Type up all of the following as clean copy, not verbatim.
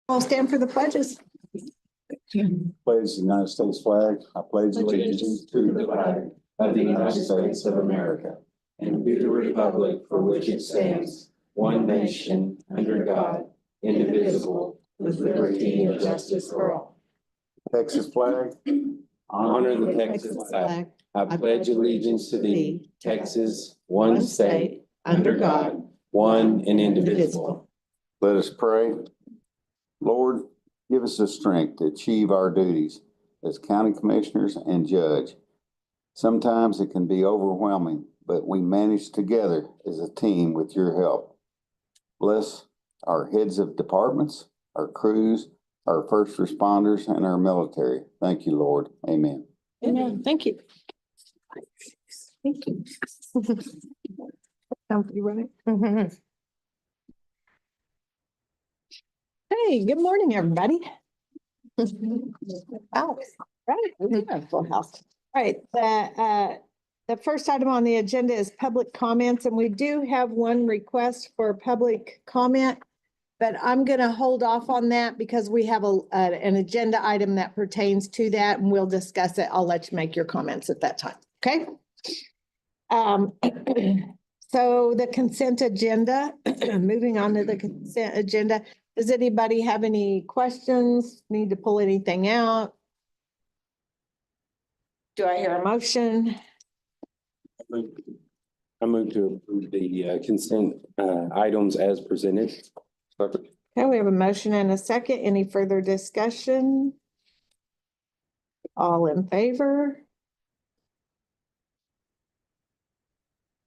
I'll stand for the pledges. Pledge the United States flag. I pledge allegiance to the flag of the United States of America and to the republic for which it stands, one nation, under God, indivisible, with liberty and justice for all. Texas flag. Honor the Texas flag. I pledge allegiance to thee, Texas, one state, under God, one and indivisible. Let us pray. Lord, give us the strength to achieve our duties as county commissioners and judge. Sometimes it can be overwhelming, but we manage together as a team with your help. Bless our heads of departments, our crews, our first responders, and our military. Thank you, Lord. Amen. Amen. Thank you. Thank you. Sounds you right. Hey, good morning, everybody. Wow, right, we have a full house. All right, the first item on the agenda is public comments, and we do have one request for public comment, but I'm going to hold off on that because we have an agenda item that pertains to that, and we'll discuss it. I'll let you make your comments at that time, okay? So the consent agenda, moving on to the consent agenda. Does anybody have any questions? Need to pull anything out? Do I hear a motion? I move to approve the consent items as presented. Okay, we have a motion and a second. Any further discussion? All in favor?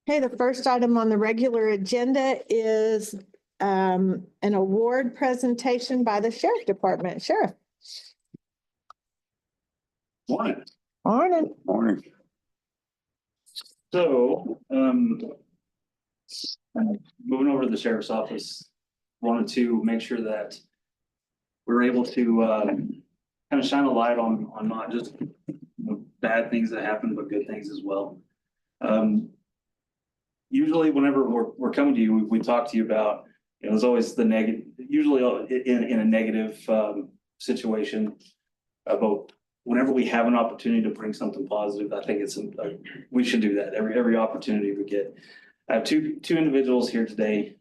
Okay, the first item on the regular agenda is an award presentation by the Sheriff Department. Sheriff. Morning. Morning. Morning. So, moving over to the sheriff's office, wanted to make sure that we're able to kind of shine a light on not just bad things that happen, but good things as well. Usually, whenever we're coming to you, we talk to you about, there's always the negative, usually in a negative situation about. Whenever we have an opportunity to bring something positive, I think we should do that every opportunity we get. I have two individuals here today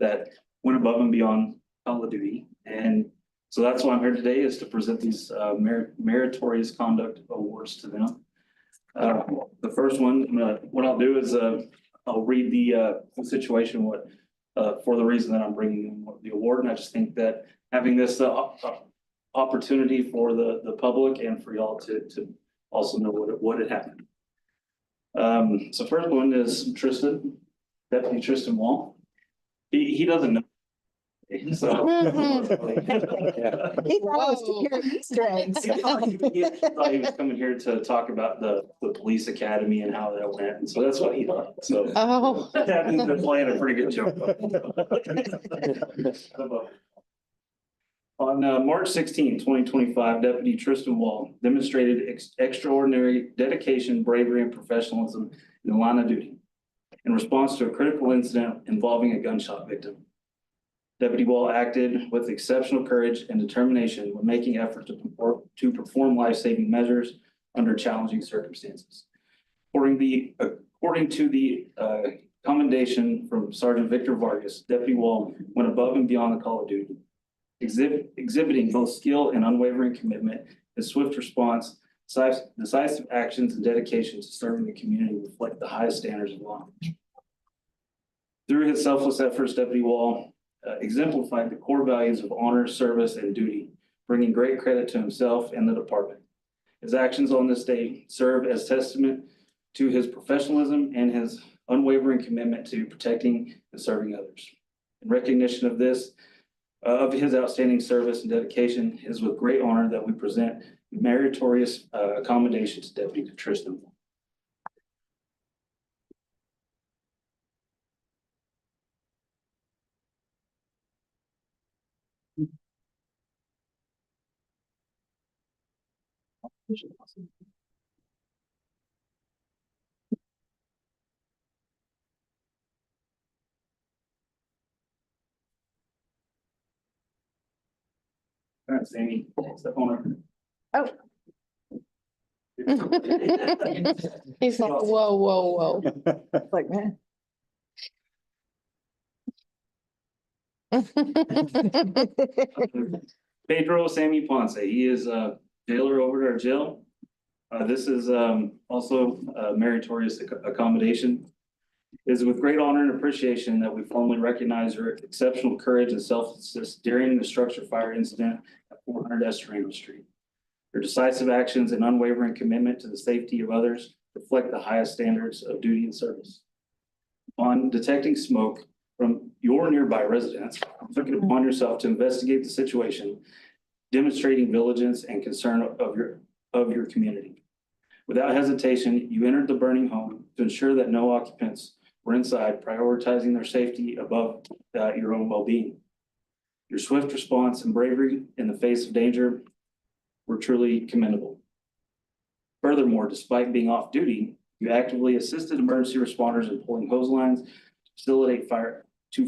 that went above and beyond call of duty, and so that's why I'm here today is to present these meritorious conduct awards to them. The first one, what I'll do is I'll read the situation for the reason that I'm bringing them the award, and I just think that having this opportunity for the public and for y'all to also know what had happened. So first one is Tristan, Deputy Tristan Wall. He doesn't know. So He was Easter eggs. he thought he was coming here to talk about the police academy and how that went. And so that's what he thought. So that happens to play a pretty good joke. On March 16, 2025, Deputy Tristan Wall demonstrated extraordinary dedication, bravery, and professionalism in the line of duty in response to a critical incident involving a gunshot victim. Deputy Wall acted with exceptional courage and determination when making efforts to perform life-saving measures under challenging circumstances. According to the commendation from Sergeant Victor Vargas, Deputy Wall went above and beyond the call of duty, exhibiting both skill and unwavering commitment. His swift response, decisive actions, and dedication to serving the community reflect the highest standards of law. Through his selfless efforts, Deputy Wall exemplified the core values of honor, service, and duty, bringing great credit to himself and the department. His actions on this day serve as testament to his professionalism and his unwavering commitment to protecting and serving others. In recognition of this, of his outstanding service and dedication, it is with great honor that we present meritorious commendation to Deputy Tristan. Sammy, step on Oh. He's like, whoa, whoa, Like, man. whoa. Pedro Sammy Ponce. He is a jailer over at our jail. This is also a meritorious accommodation. It is with great honor and appreciation that we formally recognize your exceptional courage and selflessness during the structure fire incident at 400 Estremadera Street. Your decisive actions and unwavering commitment to the safety of others reflect the highest standards of duty and service. On detecting smoke from your nearby residence, you took it upon yourself to investigate the situation, demonstrating diligence and concern of your community. Without hesitation, you entered the burning home to ensure that no occupants were inside, prioritizing their safety above your own well-being. Your swift response and bravery in the face of danger were truly commendable. Furthermore, despite being off duty, you actively assisted emergency responders in pulling hose lines to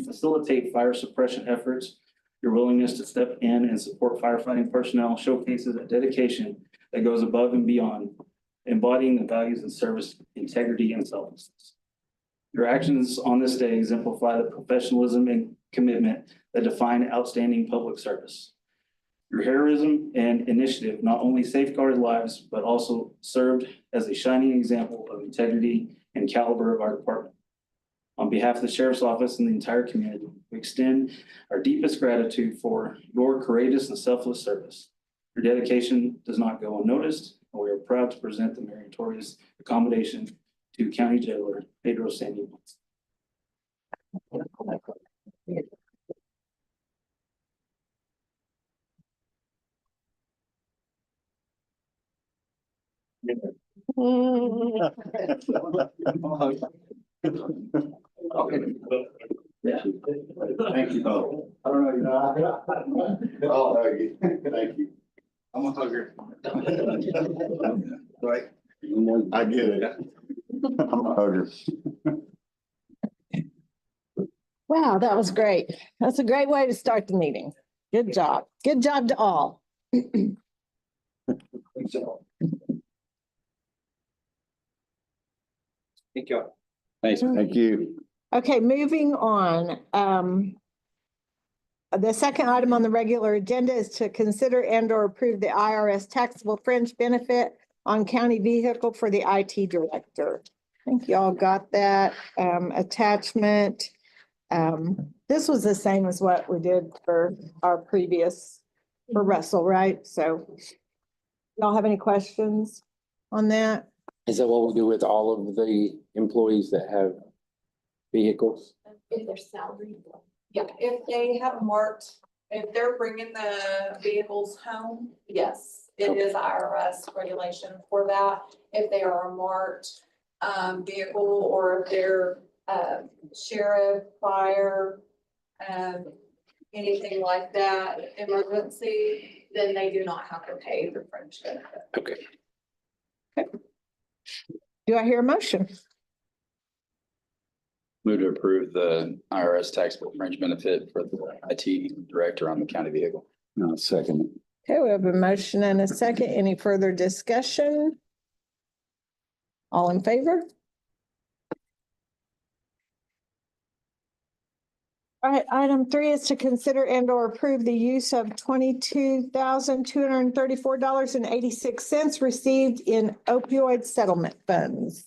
facilitate fire suppression efforts. Your willingness to step in and support firefighting personnel showcases a dedication that goes above and beyond, embodying the values and service, integrity, and selflessness. Your actions on this day exemplify the professionalism and commitment that define outstanding public service. Your heroism and initiative not only safeguarded lives, but also served as a shining example of integrity and caliber of our department. On behalf of the Sheriff's Office and the entire community, we extend our deepest gratitude for your courageous and selfless service. Your dedication does not go unnoticed, and we are proud to present the meritorious accommodation to County Jailer Pedro Sammy Ponce. Yeah. Thank you both. I don't know, I'll hug you. Thank you. I'm a hugger. Right? I get it. I'm a hugger. Wow, that was great. That's a great way to start the meeting. Good job. Good job to all. Thank you. Thanks. Thank you. Okay, moving on. The second item on the regular agenda is to consider and or approve the IRS taxable fringe benefit on county vehicle for the IT director. I think y'all got that attachment. This was the same as what we did for our previous, for Russell, right? So y'all have any questions on that? Is that what we do with all of the employees that have vehicles? If they're salaried, yeah, if they have marked, if they're bringing the vehicles home, yes, it is IRS regulation for that. If they are a marked vehicle, or if they're sheriff, fire, anything like that, emergency, then they do not have to pay the fringe benefit. Okay. Do I hear a motion? Move to approve the IRS taxable fringe benefit for the IT director on the county vehicle. No, second. Okay, we have a motion and a second. Any further discussion? All in favor? All right, item 3 is to consider and or approve the use of $22,234.86 received in opioid settlement funds.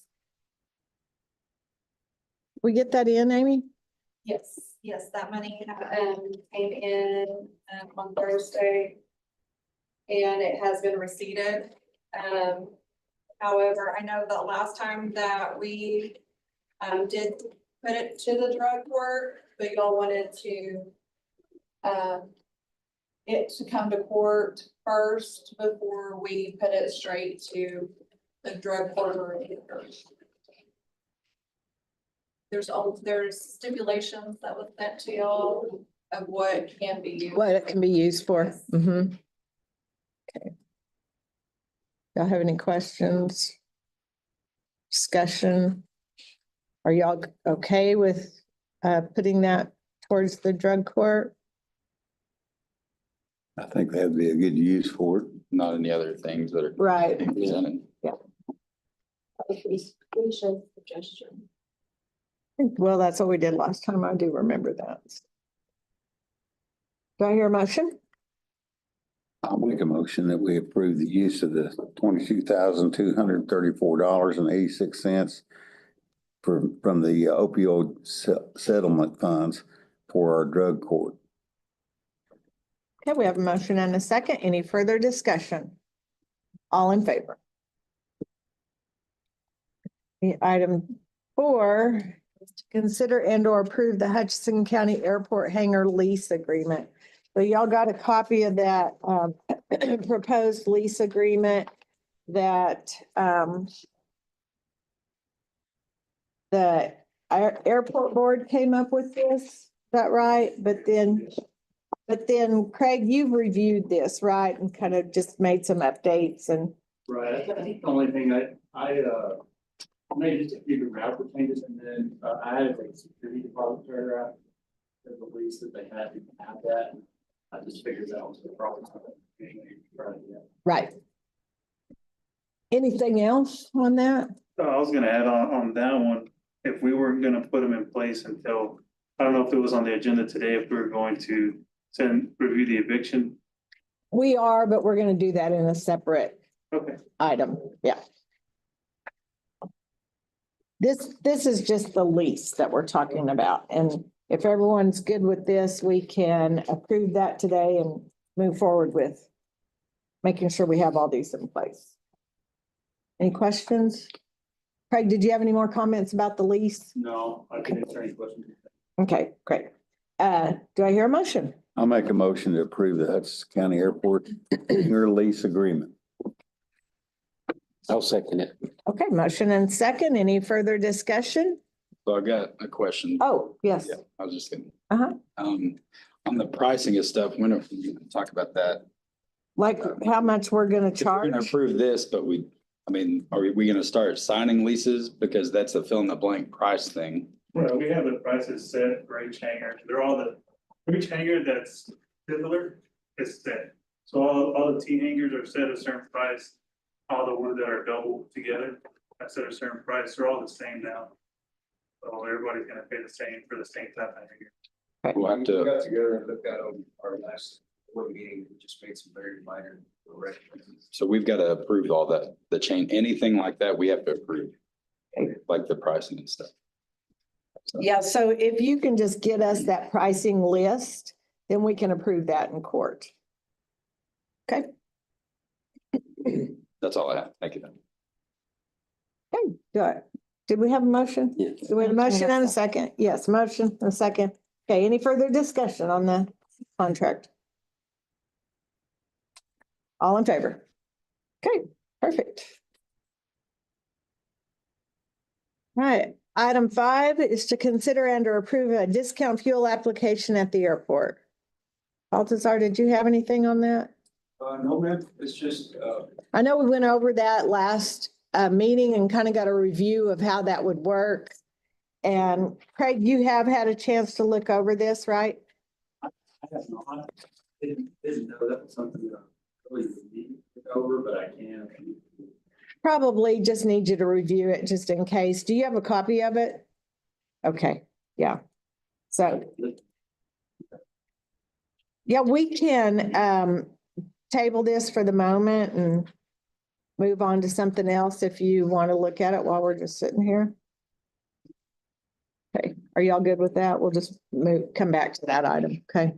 We get that in, Amy? Yes, that money came in on Thursday. And it has been receipted. However, I know the last time that we did put it to the drug court, but y'all wanted to it to come to court first before we put it straight to the drug court. There's stipulations that was sent to y'all of what can be used. What it can be used for. Yes. Mm-hmm. Okay. Y'all have any questions? Discussion? Are y'all okay with putting that towards the drug court? I think that'd be a good use for it. Not any other things that are Right. being presented. Suggestion. Well, that's what we did last time. I do remember that. Do I hear a motion? I'll make a motion that we approve the use of the $22,234.86 from the opioid settlement funds for our drug court. Okay, we have a motion and a second. Any further discussion? All in favor? Item 4, is to consider and or approve the Hutchinson County Airport hangar lease agreement. So y'all got a copy of that proposed lease agreement that the airport board came up with this, is that right? But then Craig, you've reviewed this, right? And kind of just made some updates and, Right, I think the only thing I made just a few graphical changes and then I added a security deposit paragraph. The lease that they had to have that. I just figured that was the problem. right. Anything else on that? I was gonna add on that one, if we were gonna put them in place until, I don't know if it was on the agenda today, if we were going to review the eviction. We are, but we're gonna do that in a separate Okay. item, yeah. This is just the lease that we're talking about, and if everyone's good with this, we can approve that today and move forward with making sure we have all these in place. Any questions? Craig, did you have any more comments about the lease? No, I can answer any questions. Okay, great. Do I hear a motion? I'll make a motion to approve the Hutchinson County Airport hangar lease agreement. I'll second it. Okay, motion and second. Any further discussion? So I got a question. Oh, yes. Yeah, I was just gonna, Uh-huh. on the pricing of stuff, when are we gonna talk about that? Like how much we're gonna If we're gonna charge? approve this, but are we gonna start signing leases? Because that's a fill in the blank price thing. Well, we have the prices set for each hangar. They're all each hangar that's similar is set. So all the T hangars are set a certain price. All the ones that are double together, that's at a certain price. They're all the same now. So everybody's gonna pay the same for the same type of hangar. We'll have to, Got together and looked at them our last board meeting, we just made some very minor corrections. so we've got to approve all that, the chain, anything like that, we have to approve. Like the pricing and stuff. Yeah, so if you can just get us that pricing list, then we can approve that in court. Okay, That's all I have. Thank you. okay, good. Did we have a motion? Yes. Do we have a motion and a second? Yes, motion and a second. Okay, any further discussion on the contract? All in favor? Okay, perfect. All right, item 5 is to consider and or approve a discount fuel application at the airport. Baltazar, did you have anything on that? No, man, it's just, I know we went over that last meeting and kind of got a review of how that would work. And Craig, you have had a chance to look over this, right? I have not, didn't know that was something that I really need to go over, but I can. Probably just need you to review it just in case. Do you have a copy of it? Okay, yeah. So, yeah, we can table this for the moment and move on to something else if you want to look at it while we're just sitting here. Okay, are y'all good with that? We'll just come back to that item, okay?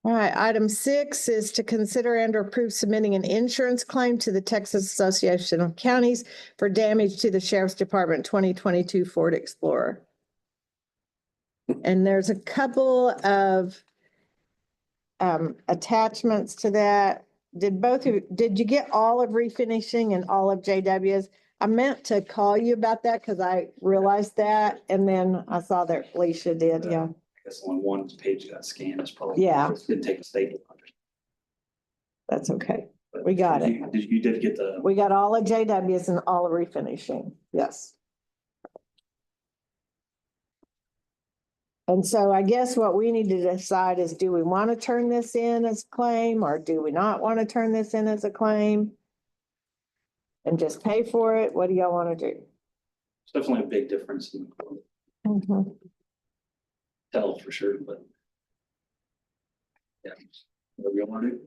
All right, item 6 is to consider and or approve submitting an insurance claim to the Texas Association of Counties for damage to the Sheriff's Department 2022 Ford Explorer. And there's a couple of attachments to that. Did you get all of refinishing and all of JW's? I meant to call you about that because I realized that, and then I saw that Felicia did, yeah. I guess on one page got scanned, it's probably. Yeah. Didn't take a staple. That's okay. We got it. You did get the. We got all of JW's and all of refinishing, yes. And so I guess what we need to decide is, do we want to turn this in as a claim, or do we not want to turn this in as a claim? And just pay for it? What do y'all want to do? It's definitely a big difference in the tell for sure, but. Yeah. What do you want to do?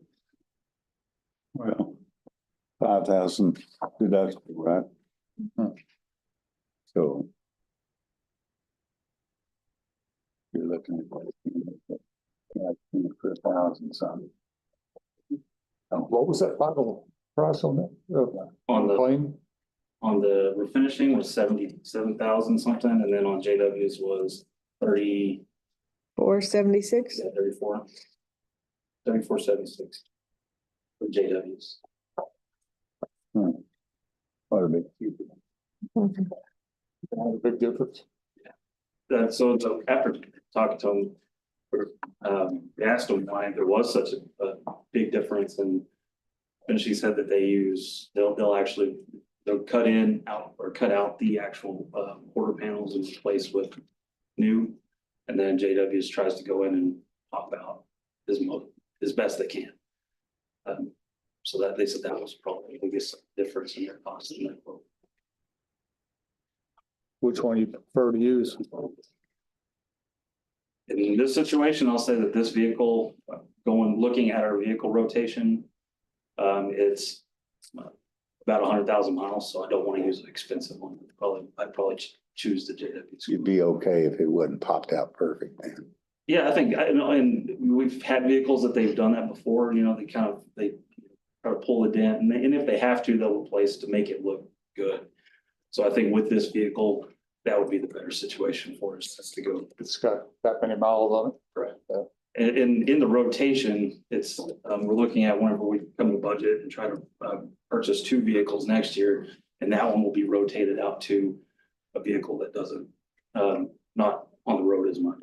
Well, 5,000 deductible, right? So. You're looking at like 1,000 something. What was that final price on that? On the, Claim? on the refinishing was 77,000 something, and then on JW's was 30, 476? 34. 34.76 for JW's. Quite a bit cheaper. A big difference. So after talking to him, we asked him why there was such a big difference, and she said that they'll cut in out or cut out the actual quarter panels and replace with new, and then JW's tries to go in and pop out as best they can. So that they said that was probably the biggest difference in their cost in that quote. Which one you prefer to use? In this situation, I'll say that this vehicle, looking at our vehicle rotation, it's about 100,000 miles, so I don't want to use an expensive one. I'd probably choose the JW. You'd be okay if it wasn't popped out perfect, man. Yeah, I think, and we've had vehicles that they've done that before, they try to pull a dent, and if they have to, they'll replace to make it look good. So I think with this vehicle, that would be the better situation for us, just to go. It's got that many miles on it. Correct. And in the rotation, it's, we're looking at whenever we come to budget and try to purchase 2 vehicles next year, and that one will be rotated out to a vehicle that doesn't, not on the road as much.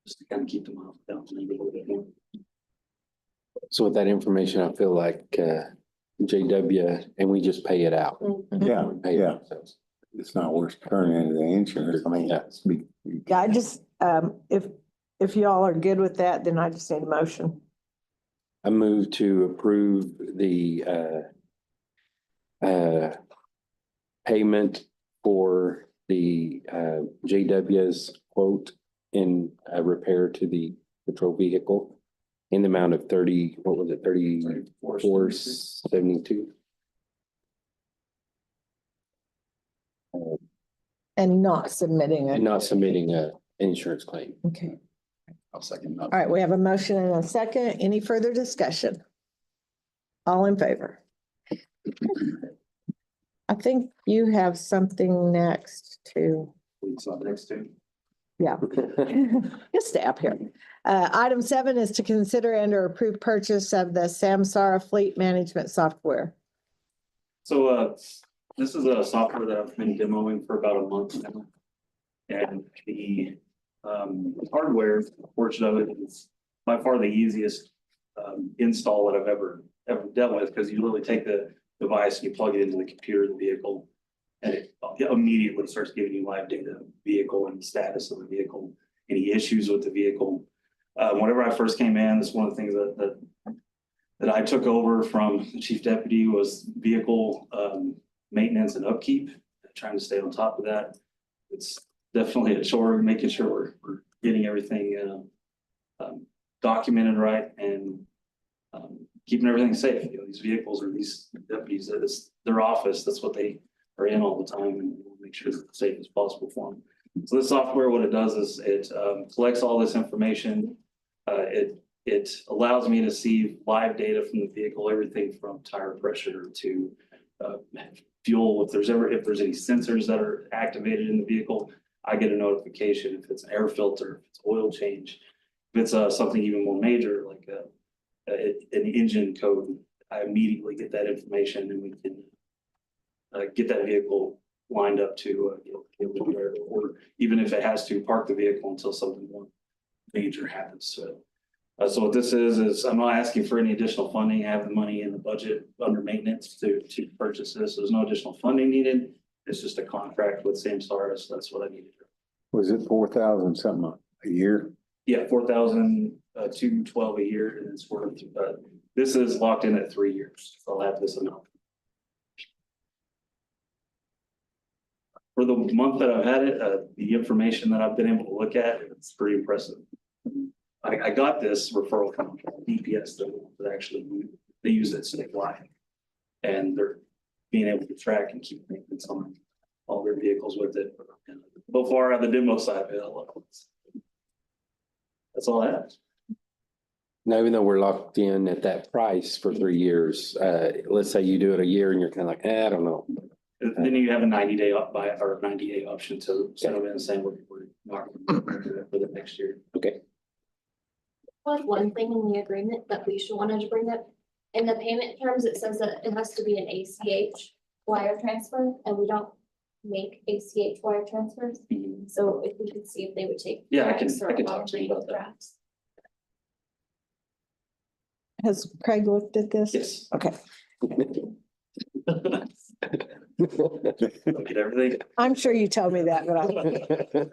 Just to kind of keep them off down maybe a little bit more. So with that information, I feel like JW, and we just pay it out. Yeah, Pay it yeah. ourselves. It's not worth turning into the insurance. I mean, Yeah, I just, if y'all are good with that, then I just need a motion. I move to approve the payment for the JW's quote in repair to the patrol vehicle in the amount of 34.72. And not submitting it. And not submitting a insurance claim. Okay. I'll second that. All right, we have a motion and a second. Any further discussion? All in favor? I think you have something next too. Please, next to. Yeah. Just stay up here. Item 7 is to consider and or approve purchase of the Samsara Fleet Management Software. So this is a software that I've been demoing for about a month now. And the hardware portion of it is by far the easiest install that I've ever dealt with, because you literally take the device and you plug it into the computer of the vehicle, and it immediately starts giving you live data of the vehicle and the status of the vehicle, any issues with the vehicle. Whenever I first came in, this is one of the things that I took over from the chief deputy was vehicle maintenance and upkeep, trying to stay on top of that. It's definitely a chore, making sure we're getting everything documented right and keeping everything safe. These vehicles or these deputies, it's their office, that's what they are in all the time, and we'll make sure it's as safe as possible for them. So this software, what it does is it collects all this information. It allows me to see live data from the vehicle, everything from tire pressure to fuel. If there's any sensors that are activated in the vehicle, I get a notification. If it's an air filter, if it's oil change, if it's something even more major like an engine code, I immediately get that information, and we can get that vehicle lined up to or even if it has to park the vehicle until something more major happens to it. So what this is I'm not asking for any additional funding. I have the money in the budget under maintenance to purchase this. There's no additional funding needed. It's just a contract with Samsara, so that's what I needed. Was it 4,000 something a year? Yeah, 4,000 to 12 a year, and it's worth, this is locked in at 3 years. So I'll have this amount. For the month that I've had it, the information that I've been able to look at, it's pretty impressive. I got this referral from DPS that actually, they use it statewide. And they're being able to track and keep maintenance on all their vehicles with it. And so far on the demo side, I love it. That's all I have. Now, even though we're locked in at that price for 3 years, let's say you do it a year and you're kind of like, I don't know. Then you have a 90-day buy or 90-day option to send them in and say we're not going to do that for the next year. Okay. One thing in the agreement that we should wanted to bring up, in the payment terms, it says that it has to be an ACH wire transfer, and we don't make ACH wire transfers. So if we could see if they would take. Yeah, I can checks or talk to you about that. drafts. Has Craig looked at this? Yes. Okay, Get everything. I'm sure you told me that, but I.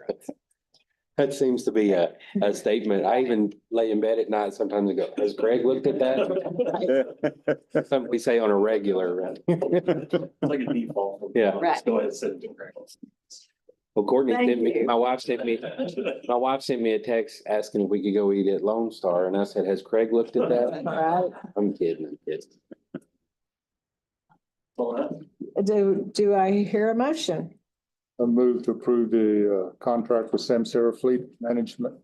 That seems to be a statement. I even lay in bed at night sometimes and go, has Greg looked at that? Something we say on a regular. It's like a default. Yeah. Just go ahead and send it. Well, Courtney Thank sent me, you. my wife sent me a text asking if we could go eat at Lone Star, and I said, has Craig looked at that? All I'm kidding. All I have. right, do I hear a motion? I move to approve the contract with Samsara Fleet Management.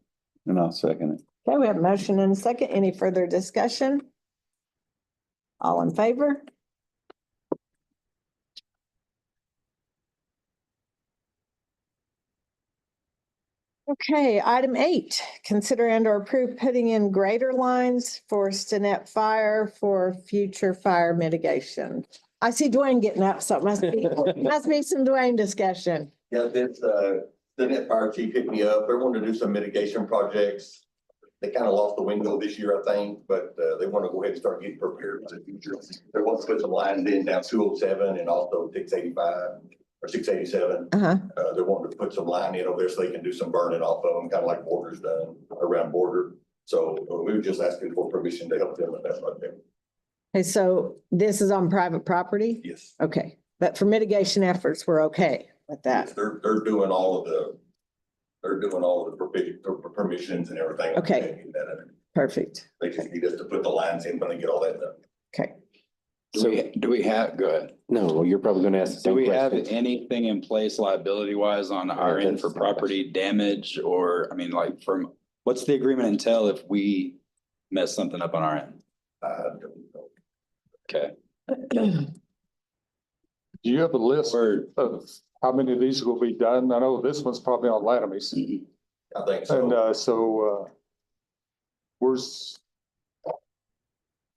And I'll second it. Okay, we have a motion and a second. Any further discussion? All in favor? Okay, item 8, consider and or approve putting in greater lines for Stinnett Fire for future fire mitigation. I see Dwayne getting up, so it must be some Dwayne discussion. Yeah, this, the net fire chief hit me up. They wanted to do some mitigation projects. They kind of lost the window this year, I think, but, they want to go ahead and start getting prepared for the future. They want to put some lines in down 207 and also 685 or 687. Uh-huh. They're wanting to put some line in over there so they can do some burning off of them, kind of like Border's done around Border. So we were just asking for permission to help them with that project. Okay, so this is on private property? Yes. Okay, but for mitigation efforts, we're okay with that. They're doing all of the, permissions and everything. Okay. Perfect. They just need us to put the lines in when they get all that done. Okay. Do we have, go ahead. No, you're probably gonna ask the Do same we have question. anything in place liability wise on our end for property damage or, I mean, like from, what's the agreement entail if we mess something up on our end? Okay. Do you have a list of how many of these will be done? I know this one's probably on Latamie's. I think so. And where's,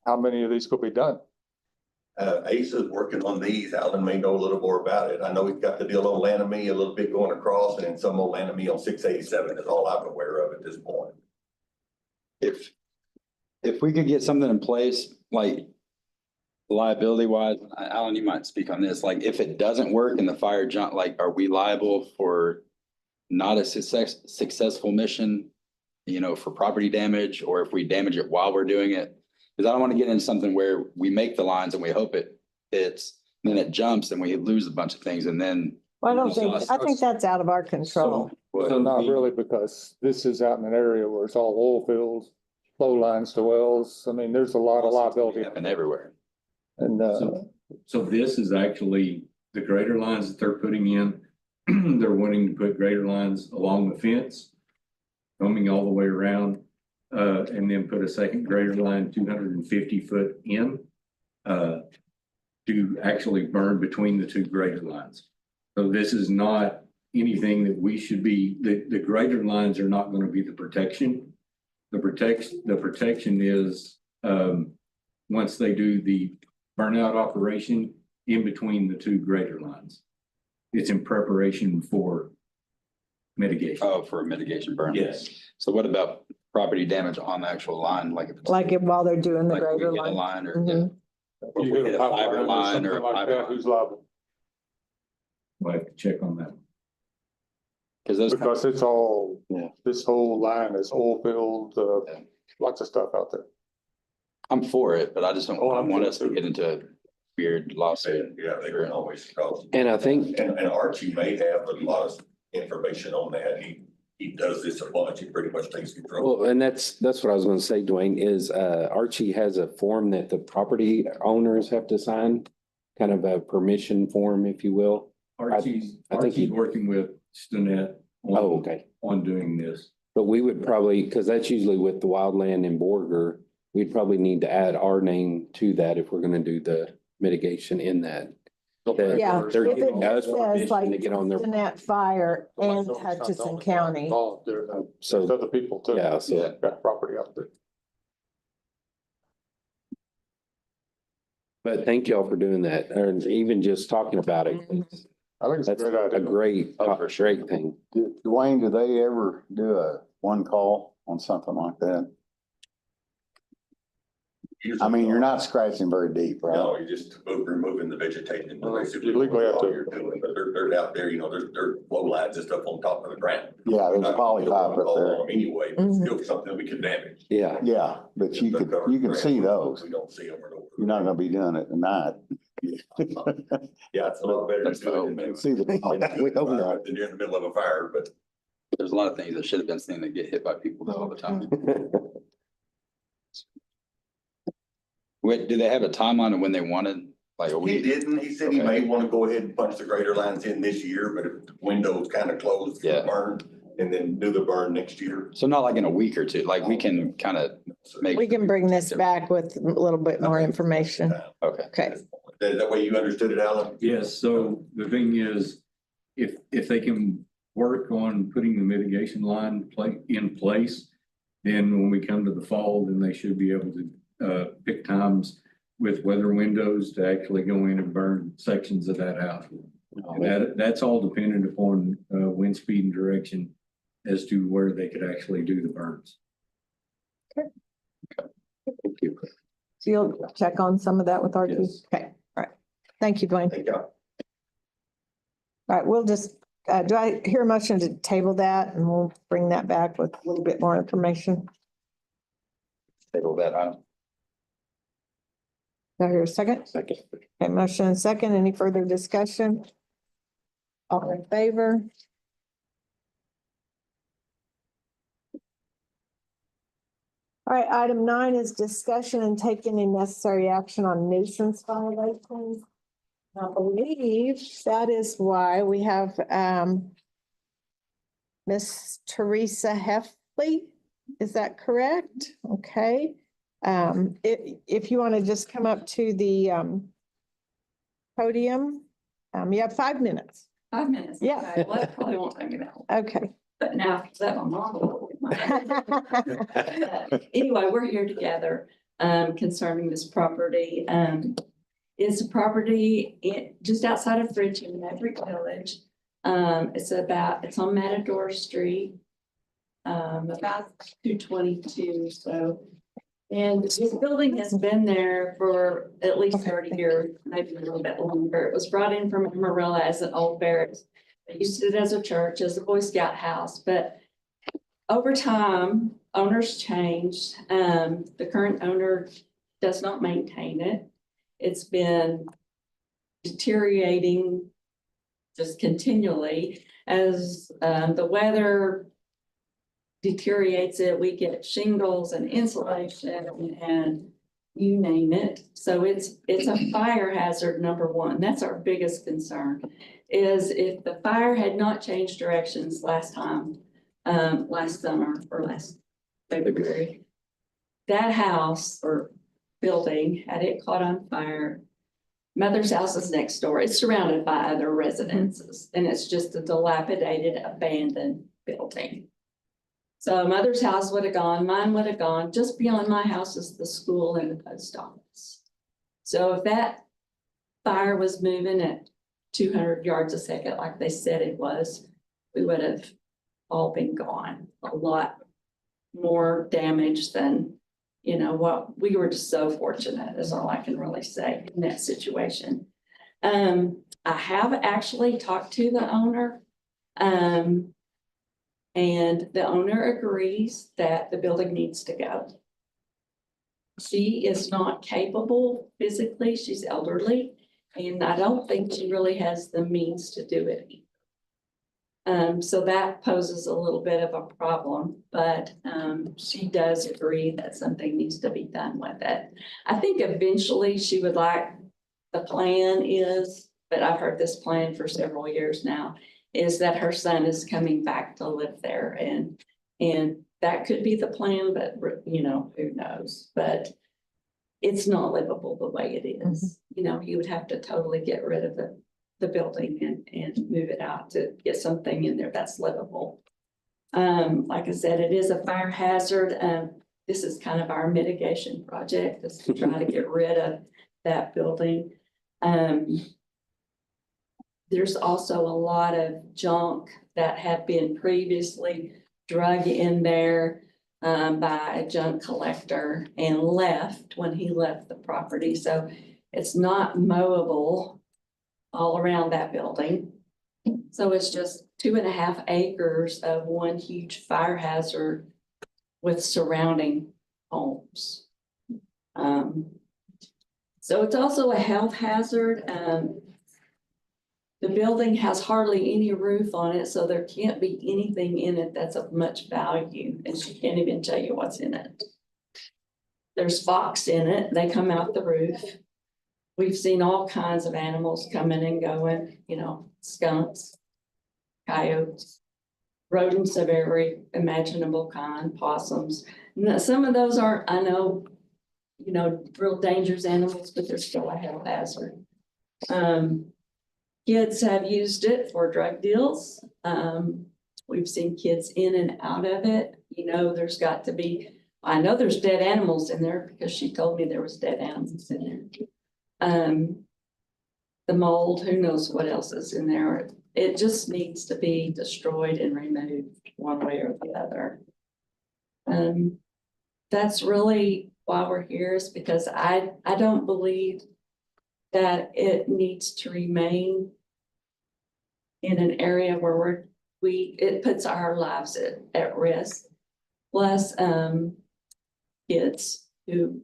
how many of these will be done? Ace is working on these. Alan may know a little more about it. I know he's got the deal on Lanamy, a little bit going across, and then some on Lanamy on 687 is all I'm aware of at this point. If we could get something in place, like liability wise, Alan, you might speak on this, like if it doesn't work and the fire jump, like, are we liable for not a successful mission, you know, for property damage, or if we damage it while we're doing it? Because I don't want to get into something where we make the lines and we hope it fits, then it jumps and we lose a bunch of things and then. Well, I think that's out of our control. So not really, because this is out in an area where it's all oil fields, flow lines to wells. I mean, there's a lot of liability. Happen everywhere. And, So this is actually the greater lines that they're putting in. They're wanting to put greater lines along the fence, coming all the way around, and then put a second greater line 250 foot in, to actually burn between the two greater lines. So this is not anything that we should be, the greater lines are not going to be the protection. The protection is, once they do the burnout operation in between the two greater lines. It's in preparation for mitigation. Oh, for a mitigation burn. Yes. So what about property damage on the actual line? Like if it's Like if while they're doing the like we greater hit a line. line or Mhm. or we hit a fiber line or a something like fiber that, line. who's liable? We'll have to check on that. Cause those, Because it's all, Yeah. this whole line is oil field, Yeah. lots of stuff out there. I'm for it, but I just don't Oh, I'm want for us it to too. get into a weird lawsuit. Yeah, they can always cause. And I think, And Archie may have a lot of information on that. He does this a bunch. He pretty much takes control. well, and that's what I was gonna say, Dwayne, is Archie has a form that the property owners have to sign. Kind of a permission form, if you will. I think Archie's he- working with Stinnett Oh, okay. on doing this. But we would probably, because that's usually with the wildland and Borger, we'd probably need to add our name to that if we're gonna do the mitigation in that. Yeah, They're if it giving us says permission like to get on their, Jeanette Fire and It's not the Hutchinson only one County. involved. There's so, other people too. yeah, so, Got property out there. but thank y'all for doing that, or even just talking about it. I think it's a That's great a idea. great, great thing. Dwayne, do they ever do a one call on something like that? I mean, you're not scratching very deep, right? No, you're just removing the vegetation. Well, Basically, you legally have all to- you're doing, but they're out there, there's flow lines and stuff on top of the ground. Yeah, there's a Not- poly pipe up call there. them Anyway, but Mhm. still something we can damage. Yeah, Yeah, but you can see those. We don't see them. You're not gonna be doing it tonight. Yeah, it's a lot better to That's the do hope, it man. See the, we hope not. than you're in the middle of a fire, but There's a lot of things that should have been seen that get hit by people all the time. Wait, do they have a timeline of when they wanted, like a he week? didn't. He said he Okay. may want to go ahead and punch the greater lines in this year, but if the window's kind of closed for Yeah. the burn, and then do the burn next year. So not like in a week or two, like we can kind of make. We can bring this back with a little bit more information. Okay. Okay. Is that way you understood it, Alan? Yes, so the thing is, if they can work on putting the mitigation line in place, then when we come to the fall, then they should be able to pick times with weather windows to actually go in and burn sections of that out. And that's all dependent upon wind speed and direction as to where they could actually do the burns. thank you. So you'll check on some of that with Archie? Yes. Okay, all right. Thank you, Dwayne. Thank you. All right, we'll just, do I hear a motion to table that and we'll bring that back with a little bit more information? Table that out. Do I hear a second? Second. Okay, motion and second. Any further discussion? All in favor? All right, item 9 is discussion and take any necessary action on nuisance violations. I believe that is why we have Miss Teresa Heffley. Is that correct? Okay. If you want to just come up to the podium, you have 5 minutes. 5 minutes. Yeah. Okay, well, that probably won't take me that long, Okay. but now after that, my mom will. Anyway, we're here together concerning this property. It's a property just outside of Fridge in Maverick Village. It's on Matador Street. About 222, so. And this building has been there for at least Okay, 30 thank years, maybe a little bit longer. It was brought in from Amarillo as an old barracks. They used it as a church, as a Boy Scout house, but over time, owners changed. The current owner does not maintain it. It's been deteriorating just continually as the weather deteriorates it. We get shingles and insulation and you name it. So it's a fire hazard, number one. That's our biggest concern, is if the fire had not changed directions last time, last summer or last February, that house or building, had it caught on fire, Mother's house is next door. It's surrounded by other residences and it's just a dilapidated, abandoned building. So Mother's house would have gone, mine would have gone. Just beyond my house is the school and the post office. So if that fire was moving at 200 yards a second, like they said it was, we would have all been gone. A lot more damage than, what we were just so fortunate is all I can really say in that situation. I have actually talked to the owner. And the owner agrees that the building needs to go. She is not capable physically, she's elderly, and I don't think she really has the means to do it. So that poses a little bit of a problem, but, she does agree that something needs to be done with it. I think eventually she would like, the plan is, but I've heard this plan for several years now, is that her son is coming back to live there and that could be the plan, but you know, who knows? But it's not livable the way it is. You know, he would have to totally get rid of the building and move it out to get something in there that's livable. Like I said, it is a fire hazard. This is kind of our mitigation project, is to try to get rid of that building. There's also a lot of junk that had been previously drug in there by a junk collector and left when he left the property. So it's not mowable all around that building. So it's just 2.5 acres of one huge fire hazard with surrounding homes. So it's also a health hazard. The building has hardly any roof on it, so there can't be anything in it that's of much value, and she can't even tell you what's in it. There's fox in it, they come out the roof. We've seen all kinds of animals coming and going, you know, skunks, coyotes, rodents of every imaginable kind, possums. Now, some of those aren't, I know, you know, real dangerous animals, but they're still a health hazard. Kids have used it for drug deals. We've seen kids in and out of it. You know, there's got to be, I know there's dead animals in there because she told me there was dead animals in there. The mold, who knows what else is in there. It just needs to be destroyed and removed one way or the other. That's really why we're here, is because I don't believe that it needs to remain in an area where it puts our lives at risk. Plus, kids who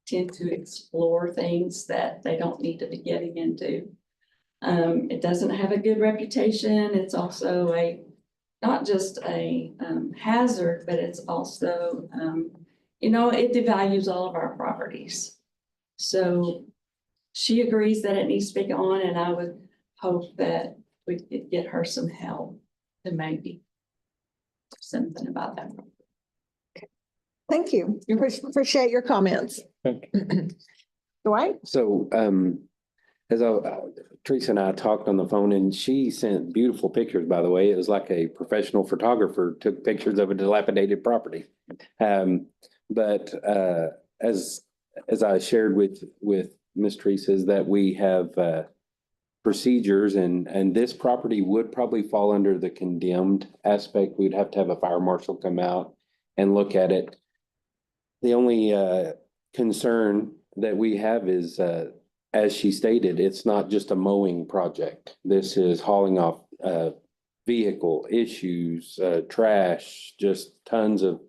tend to explore things that they don't need to be getting into. It doesn't have a good reputation. It's also not just a hazard, but it's also, you know, it devalues all of our properties. So she agrees that it needs to be gone, and I would hope that we could get her some help to maybe do something about that. Thank you. Appreciate your comments. Dwight? So, as Teresa and I talked on the phone, and she sent beautiful pictures, by the way. It was like a professional photographer took pictures of a dilapidated property. But as I shared with Ms. Teresa, is that we have procedures, and this property would probably fall under the condemned aspect. We'd have to have a fire marshal come out and look at it. The only concern that we have is, as she stated, it's not just a mowing project. This is hauling off vehicle issues, trash, just tons of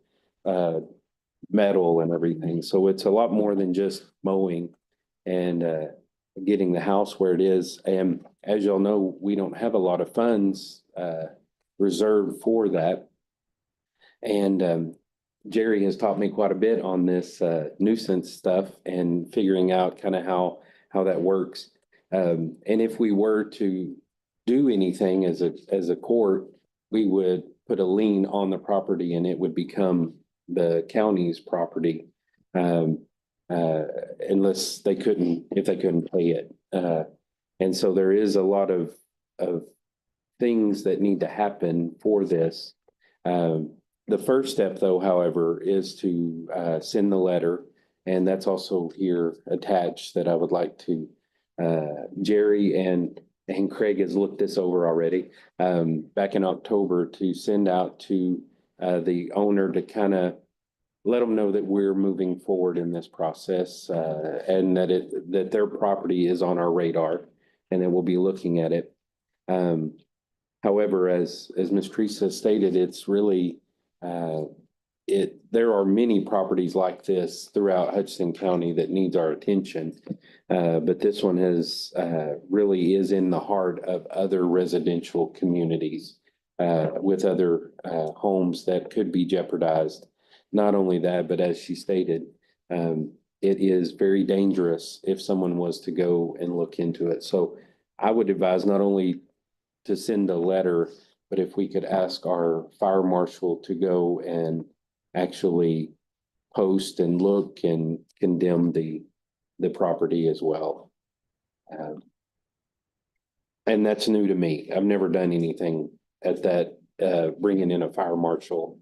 metal and everything. So it's a lot more than just mowing and getting the house where it is. And as y'all know, we don't have a lot of funds reserved for that. And Jerry has taught me quite a bit on this nuisance stuff and figuring out kind of how that works. And if we were to do anything as a court, we would put a lien on the property and it would become the county's property. Unless if they couldn't pay it. And so there is a lot of things that need to happen for this. The first step, though, however, is to send the letter, and that's also here attached that I would like to, Jerry and Craig has looked this over already, back in October, to send out to the owner to kind of let them know that we're moving forward in this process, and that their property is on our radar, and that we'll be looking at it. However, as Ms. Teresa stated, it's really, there are many properties like this throughout Hutchinson County that needs our attention. But this one really is in the heart of other residential communities, with other, homes that could be jeopardized. Not only that, but as she stated, it is very dangerous if someone was to go and look into it. So I would advise not only to send a letter, but if we could ask our fire marshal to go and actually post and look and condemn the property as well. And that's new to me. I've never done anything at that, bringing in a fire marshal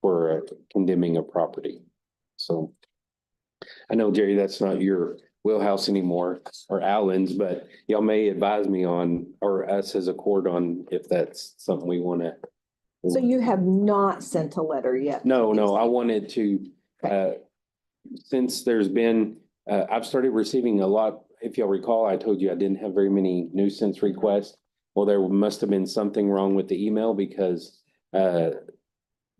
for condemning a property. So I know, Jerry, that's not your wheelhouse anymore, or Alan's, but y'all may advise me on, or us as a court on, if that's something we want to. So you have not sent a letter yet? No, I wanted to, since there's been, I've started receiving a lot. If y'all recall, I told you I didn't have very many nuisance requests. Well, there must have been something wrong with the email, because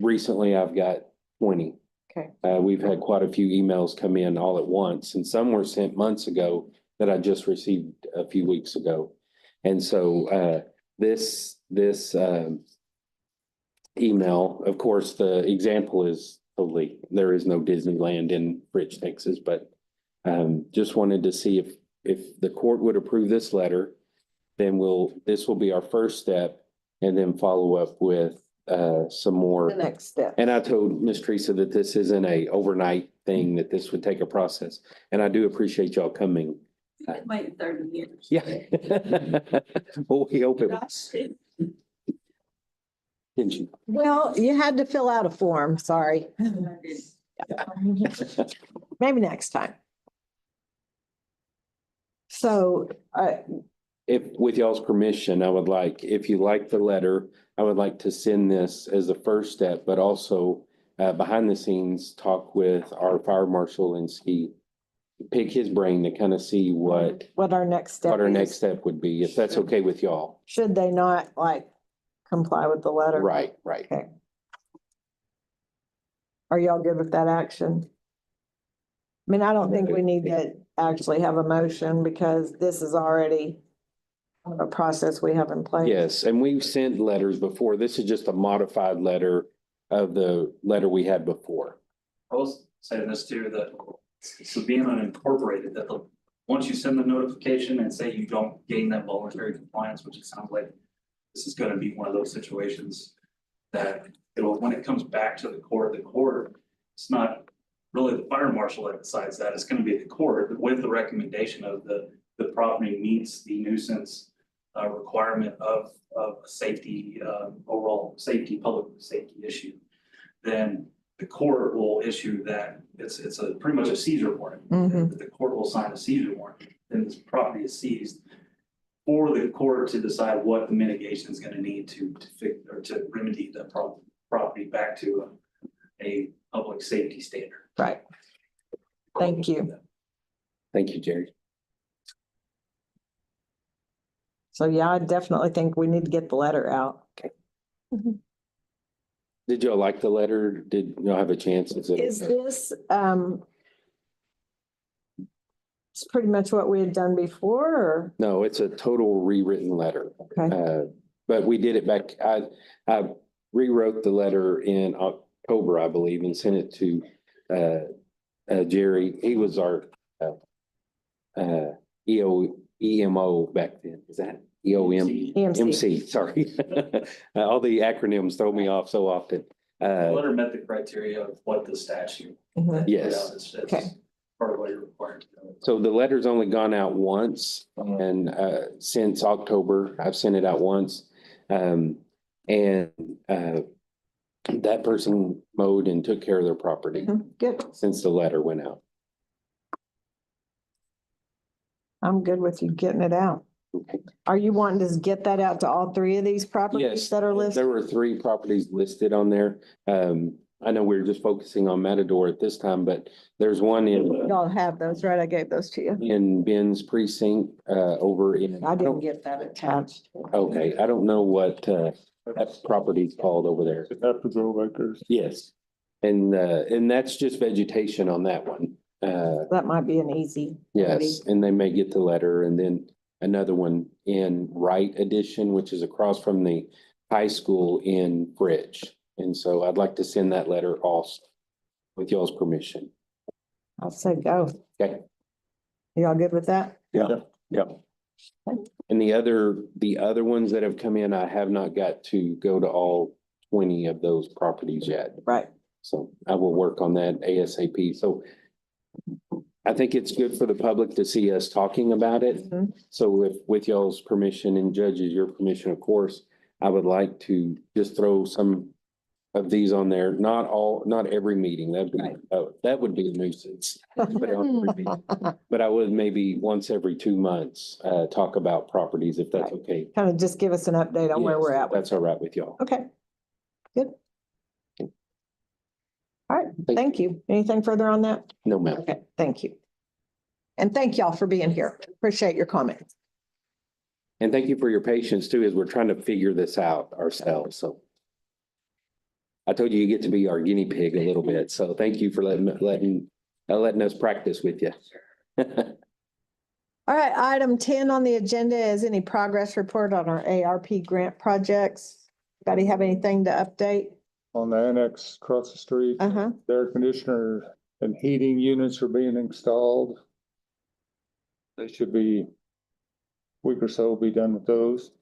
recently I've got 20. Okay. We've had quite a few emails come in all at once, and some were sent months ago that I just received a few weeks ago. And so this email, of course, the example is totally, there is no Disneyland in Rich, Texas, but just wanted to see if the court would approve this letter, then this will be our first step, and then follow up with some more. The next step. And I told Ms. Teresa that this isn't a overnight thing, that this would take a process. And I do appreciate y'all coming. We've been waiting 30 years. Yeah. Well, we hope it. Didn't you? Well, you had to fill out a form, sorry. Maybe next time. So, If, with y'all's permission, I would like, if you like the letter, I would like to send this as a first step, but also behind the scenes, talk with our fire marshal and pick his brain to kind of see what our next step our is. next step would be, if that's okay with y'all. Should they not comply with the letter? Right. Okay. Are y'all good with that action? I mean, I don't think we need to actually have a motion, because this is already a process we have in place. Yes, and we've sent letters before. This is just a modified letter of the letter we had before. I was saying this too, that so being unincorporated, that once you send the notification and say you don't gain that voluntary compliance, which it sounds like this is gonna be one of those situations that when it comes back to the court, it's not really the fire marshal that decides that. It's gonna be the court with the recommendation of the property meets the nuisance requirement of safety, overall safety, public safety issue. Then the court will issue that, it's pretty much a seizure warrant. Mhm. The court will sign a seizure warrant, then this property is seized for the court to decide what the mitigation is gonna need to fix or to remedy the property back to a public safety standard. Right. Thank you. Thank you, Jerry. So yeah, I definitely think we need to get the letter out. Did y'all like the letter? Did y'all have a chance? Is this, it's pretty much what we had done before, or? No, it's a total rewritten letter. Okay. But we did it back, I rewrote the letter in October, I believe, and sent it to Jerry. He was our EMO back then. Is that EOM? MC, sorry. All the acronyms throw me off so often. The letter met the criteria of what the statute. Mhm. Yes. It's Okay. part of what you're required to do. So the letter's only gone out once, and since October, I've sent it out once. And that person mowed and took care of their property Good. since the letter went out. I'm good with you getting it out. Okay. Are you wanting to get that out to all three of these properties Yes, that are listed? there were 3 properties listed on there. I know we're just focusing on Matador at this time, but there's one Y'all have those, right? I gave those to you. in Ben's precinct, over in. I didn't get that attached. Okay, I don't know what, that property's called over there. After Grove Acres. Yes. And that's just vegetation on that one. That might be an easy. Yes, and they may get the letter, and then another one in Wright Edition, which is across from the high school in Bridge. And so I'd like to send that letter also with y'all's permission. I'll say go. Okay. Y'all good with that? Yeah. And the other ones that have come in, I have not got to go to all 20 of those properties yet. Right. So I will work on that ASAP. So I think it's good for the public to see us talking about it. Mhm. So if, with y'all's permission and judges, your permission, of course, I would like to just throw some of these on there, not every meeting. That would be a nuisance. But on every meeting. But I would maybe once every 2 months, talk about properties, if that's okay. Kind of just give us an update on where we're Yes, at. with That's all right with y'all. Okay. Good. All right, thank you. Anything further on that? No, ma'am. Okay, thank you. And thank y'all for being here. Appreciate your comments. And thank you for your patience too, as we're trying to figure this out ourselves, so. I told you you get to be our guinea pig a little bit, so thank you for letting us practice with you. All right, item 10 on the agenda is any progress report on our ARP grant projects. Anybody have anything to update? On the annex across the street, Uh-huh. the air conditioner and heating units are being installed. They should be week or so be done with those.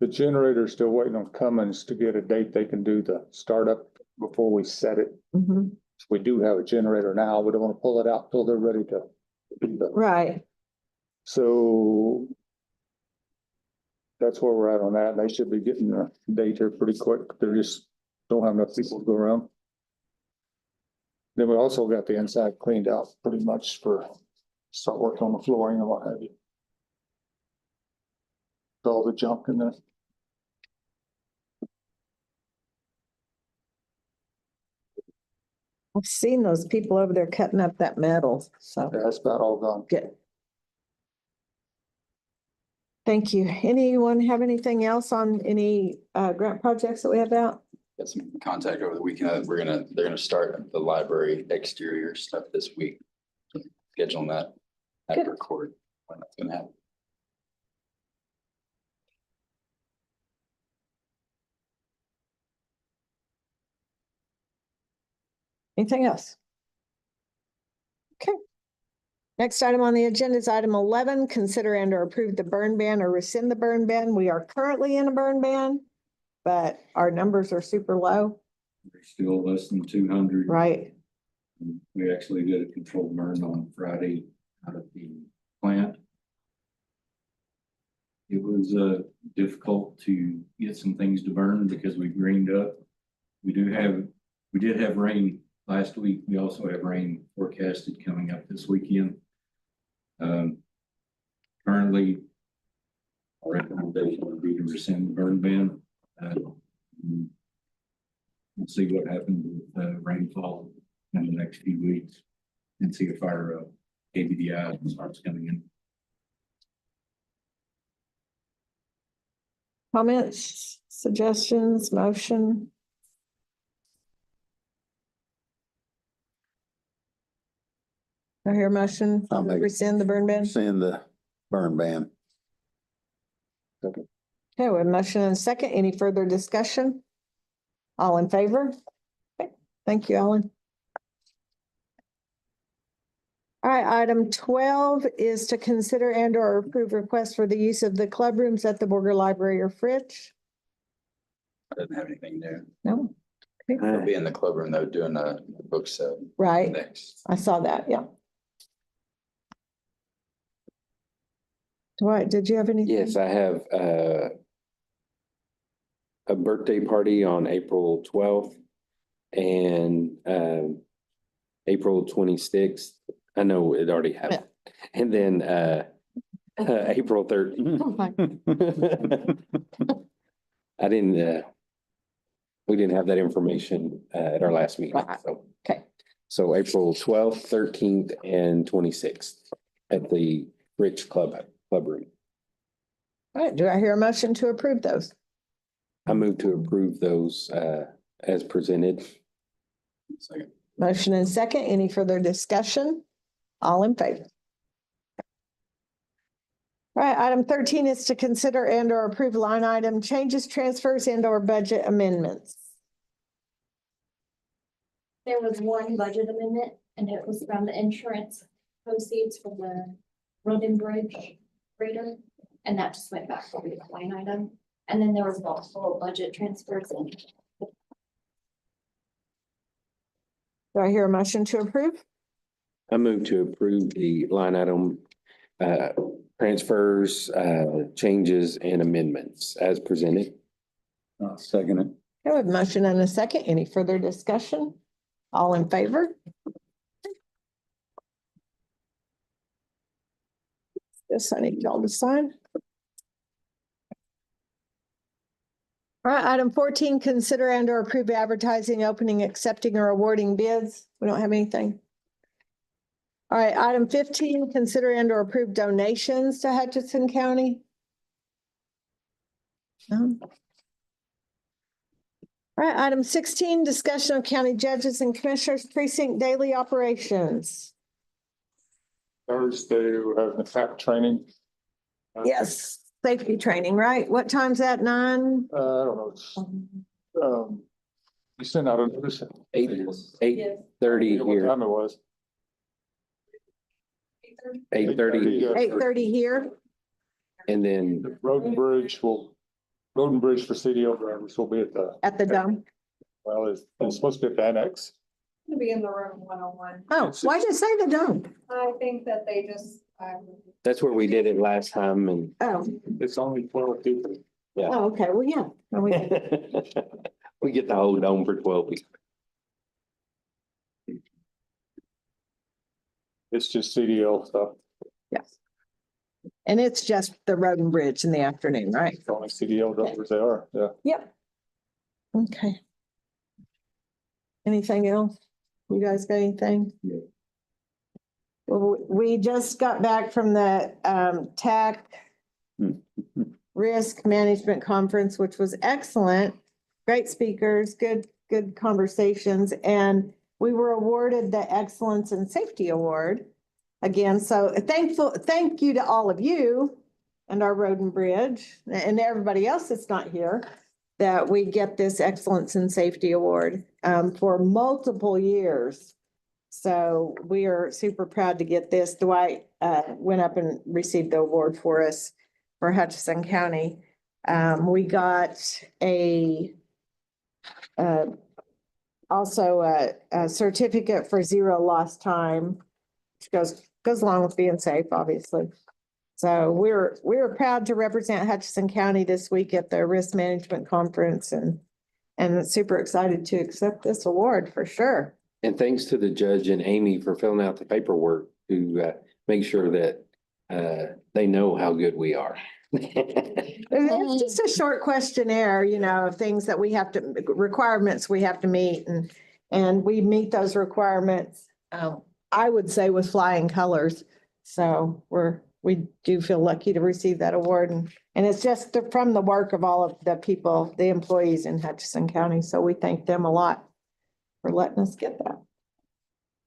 The generator's still waiting on Cummins to get a date they can do the startup before we set it. Mhm. We do have a generator now. We don't want to pull it out till they're ready to do that. Right. So that's where we're at on that. They should be getting a date here pretty quick. They just don't have enough people to go around. Then we also got the inside cleaned out pretty much for start working on the flooring and what have you. All the junk in there. I've seen those people over there cutting up that metal, so That's about all gone. good. Thank you. Anyone have anything else on any grant projects that we have out? Got some contact over the weekend. They're gonna start the library exterior stuff this week. Scheduling that Good. after court, when that's gonna happen. Anything else? Okay. Next item on the agenda is item 11, consider and or approve the burn ban or rescind the burn ban. We are currently in a burn ban, but our numbers are super low, They're still less than 200. right? We actually did a controlled burn on Friday out of the plant. It was difficult to get some things to burn because we greened up. We did have rain last week. We also have rain forecasted coming up this weekend. Currently, our recommendation would be to rescind the burn ban. We'll see what happens with rainfall in the next few weeks and see if our ABDI starts coming in. Comments, suggestions, motion? I hear a motion, I'll make it. rescind the burn ban. Send the burn ban. Okay, we have a motion and a second. Any further discussion? All in favor? Okay, thank you, Alan. All right, item 12 is to consider and or approve requests for the use of the club rooms at the Borger Library or Fritz. I didn't have anything new. No? I'll be in the club room though, doing a book sale Right, next. I saw that, yeah. Dwight, did you have anything? Yes, I have a birthday party on April 12th and April 26th. I know it already happened. And then April 13th. Oh my- I didn't We didn't have that information at our last meeting, Right. so. Okay. So April 12th, 13th, and 26th at the Rich Club room. All right, do I hear a motion to approve those? I move to approve those as presented. Second. Motion and second. Any further discussion? All in favor? All right, item 13 is to consider and or approve line item changes, transfers and or budget amendments. There was one budget amendment and it was from the insurance proceeds from the road and bridge grader. And that just went back over the line item. And then there was multiple budget transfers in. Do I hear a motion to approve? I move to approve the line item transfers, changes and amendments as presented. Second it. Okay, we have a motion and a second. Any further discussion? All in favor? Yes, I need y'all to sign. All right, item 14, consider and or approve advertising, opening, accepting or awarding bids. We don't have anything. All right, item 15, consider and or approve donations to Hutchinson County. No. All right, item 16, discussion of county judges and commissioners precinct daily operations. Thursday, we're having a fact training. Yes, safety training, right? What time's that, 9? I don't know. You sent out a notice. 8:30 What here, time it was? 8:30, 8:30 here. and then The Road and Bridge for CDL drivers will be At the dome. well, it's supposed to be at the annex. To be in the room 101. Oh, why'd you say the dome? I think that they just, that's where we did it last time and. Oh, It's only 12 people. oh, okay, well, yeah. No, we did. We get the whole dome for 12 people. It's just CDL stuff. Yes. And it's just the road and bridge in the afternoon, right? It's only CDL drivers they are, yeah. Yep. Okay. Anything else? You guys got anything? Yeah. Well, we just got back from the TAC Risk Management Conference, which was excellent. Great speakers, good conversations, and we were awarded the Excellence in Safety Award. Again, so thank you to all of you and our road and bridge and everybody else that's not here, that we get this Excellence in Safety Award for multiple years. So we are super proud to get this. Dwight went up and received the award for us for Hutchinson County. We got also a certificate for 0 lost time, which goes along with being safe, obviously. So we're proud to represent Hutchinson County this week at the Risk Management Conference and super excited to accept this award for sure. And thanks to the judge and Amy for filling out the paperwork to make sure that they know how good we are. It's just a short questionnaire, of things that we have to, requirements we have to meet, and we meet those requirements, I would say with flying colors. So we do feel lucky to receive that award, and it's just from the work of all of the people, the employees in Hutchinson County. So we thank them a lot for letting us get that.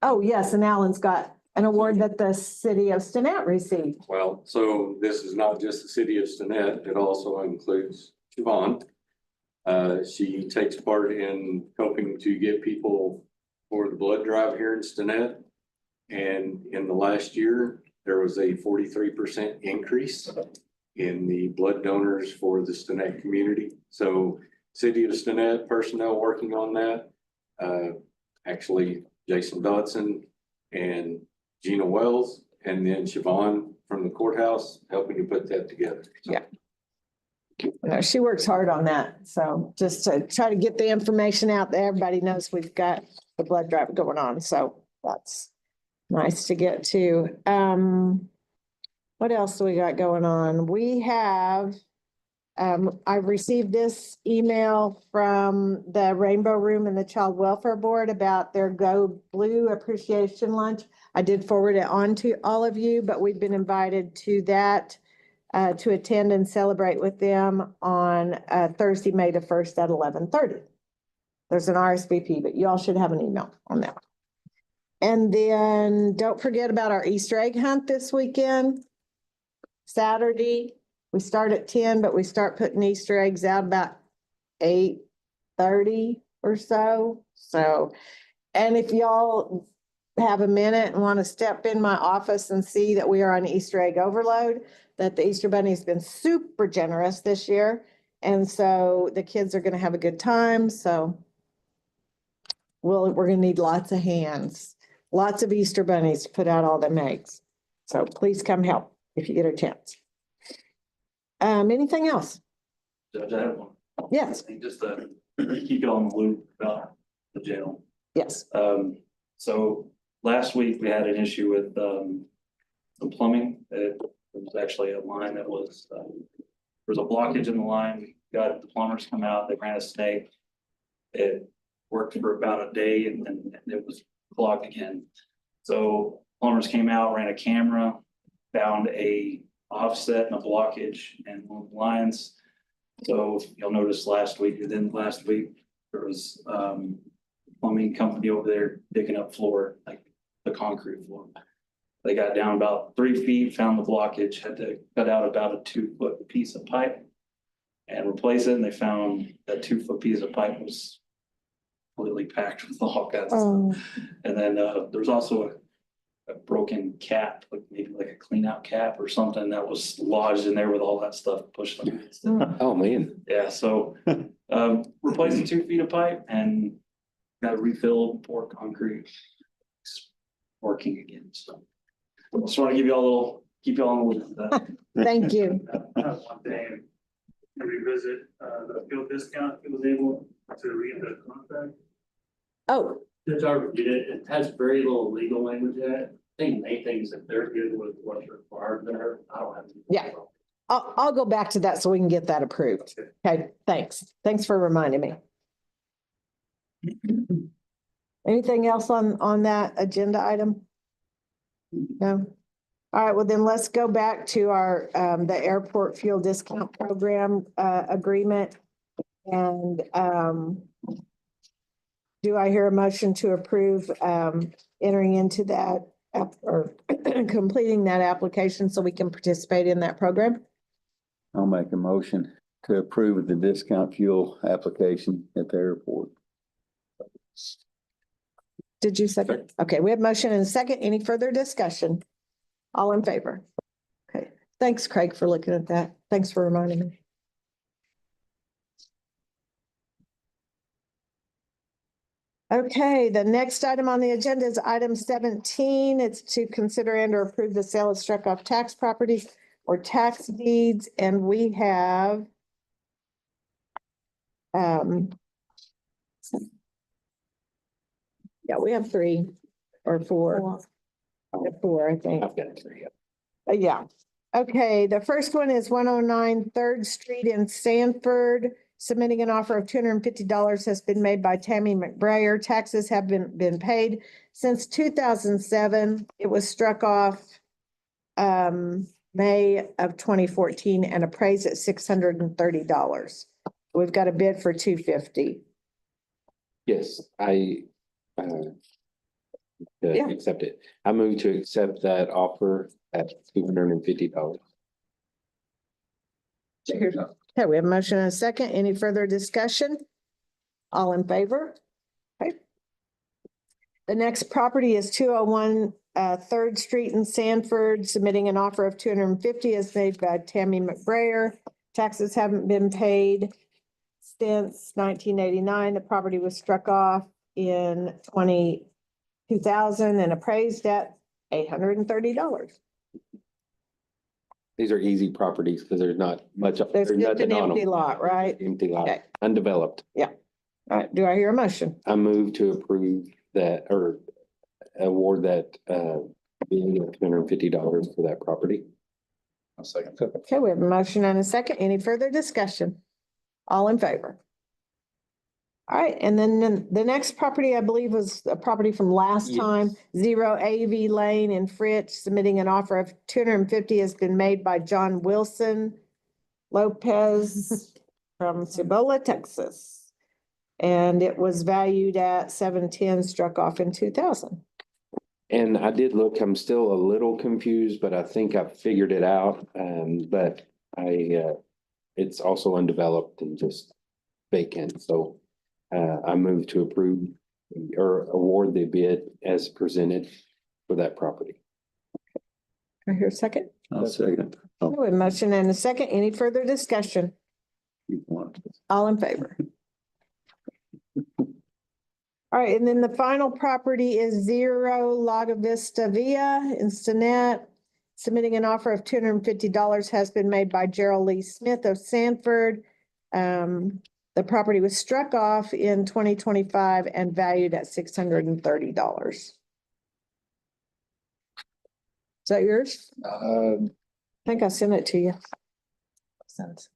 Oh, yes, and Alan's got an award that the city of Stinnett received. Well, so this is not just the city of Stinnett, it also includes Siobhan. She takes part in helping to get people for the blood drive here in Stinnett. And in the last year, there was a 43% increase in the blood donors for the Stinnett community. So city of Stinnett personnel working on that. Actually, Jason Dodson and Gina Wells, and then Siobhan from the courthouse helping to put that together. So, Yeah. She works hard on that. So just to try to get the information out that everybody knows we've got the blood drive going on. So that's nice to get to. What else do we got going on? We have I received this email from the Rainbow Room and the Child Welfare Board about their Go Blue Appreciation Lunch. I did forward it on to all of you, but we've been invited to that to attend and celebrate with them on Thursday, May the 1st at 11:30. There's an RSVP, but you all should have an email on that. And then don't forget about our Easter egg hunt this weekend. Saturday, we start at 10, but we start putting Easter eggs out about 8:30 or so. So, and if y'all have a minute and want to step in my office and see that we are on Easter egg overload, that the Easter Bunny's been super generous this year. And so the kids are going to have a good time. So we're going to need lots of hands, lots of Easter bunnies to put out all them eggs. So please come help if you get a chance. Anything else? Judge, I have one. Yes, Just to keep you on the loop about the jail. yes. So last week we had an issue with, the plumbing. It was actually a line that was, there was a blockage in the line. We got the plumbers come out, they ran a snake. It worked for about a day and then it was clogged again. So plumbers came out, ran a camera, found a offset and a blockage and one of the lines. So you'll notice last week, there was plumbing company over there digging up floor, like the concrete floor. They got down about 3 feet, found the blockage, had to cut out about a 2-foot piece of pipe and replace it. And they found that 2-foot piece of pipe was completely packed with all kinds of stuff. And then there's also a broken cap, like maybe like a clean out cap or something that was lodged in there with all that stuff pushed on. Oh, man. Yeah, so replaced the 2 feet of pipe and got refilled, poured concrete. It's working again, so. Just want to give you all a little, keep you all on the loop with that. Thank you. One thing, to revisit, the fuel discount, it was able to read the contract. Oh, It's already, it has very little legal language in it. I think the main thing is that they're good with what's required there. I don't have. Yeah. I'll go back to that so we can get that approved. Okay, thanks. Thanks for reminding me. Anything else on that agenda item? No? All right, well then let's go back to our, the airport fuel discount program, agreement. And, do I hear a motion to approve, entering into that or completing that application so we can participate in that program? I'll make a motion to approve the discount fuel application at the airport. Did you second? Okay, we have motion and a second. Any further discussion? All in favor? Okay, thanks Craig for looking at that. Thanks for reminding me. Okay, the next item on the agenda is item 17. It's to consider and or approve the sale of struck off tax properties or tax deeds, and we have yeah, we have 3 or 4. Four, I think. I've got 3. Yeah. Okay, the first one is 109 3rd Street in Sanford. Submitting an offer of $250 has been made by Tammy McBrayer. Taxes have been paid since 2007. It was struck off May of 2014 and appraised at $630. We've got a bid for $250. Yes, I Yeah. accept it. I move to accept that offer at $250. Okay, we have a motion and a second. Any further discussion? All in favor? Okay. The next property is 201 3rd Street in Sanford. Submitting an offer of $250 is made by Tammy McBrayer. Taxes haven't been paid since 1989. The property was struck off in 2000 and appraised at $830. These are easy properties because there's not much. There's just nothing an on empty them. lot, right? Empty lot, Okay. undeveloped. All right, do I hear a motion? I move to approve that or award that bid of $250 for that property. A second. Okay, we have a motion and a second. Any further discussion? All in favor? All right, and then the next property, I believe, was a property from last time, 0 AV Lane in Fritch, submitting an offer of 250 has been made by John Wilson Lopez from Cibola, Texas. And it was valued at 710, struck off in 2000. And I did look, I'm still a little confused, but I think I figured it out. But it's also undeveloped and just vacant, so I move to approve or award the bid as presented for that property. I hear a second. I'll second. We have a motion and a second. Any further discussion? All in favor? All right, and then the final property is 0 Laga Vista Via in Stinnett. Submitting an offer of $250 has been made by Gerald Lee Smith of Sanford. The property was struck off in 2025 and valued at $630. Is that yours? I think I sent it to you.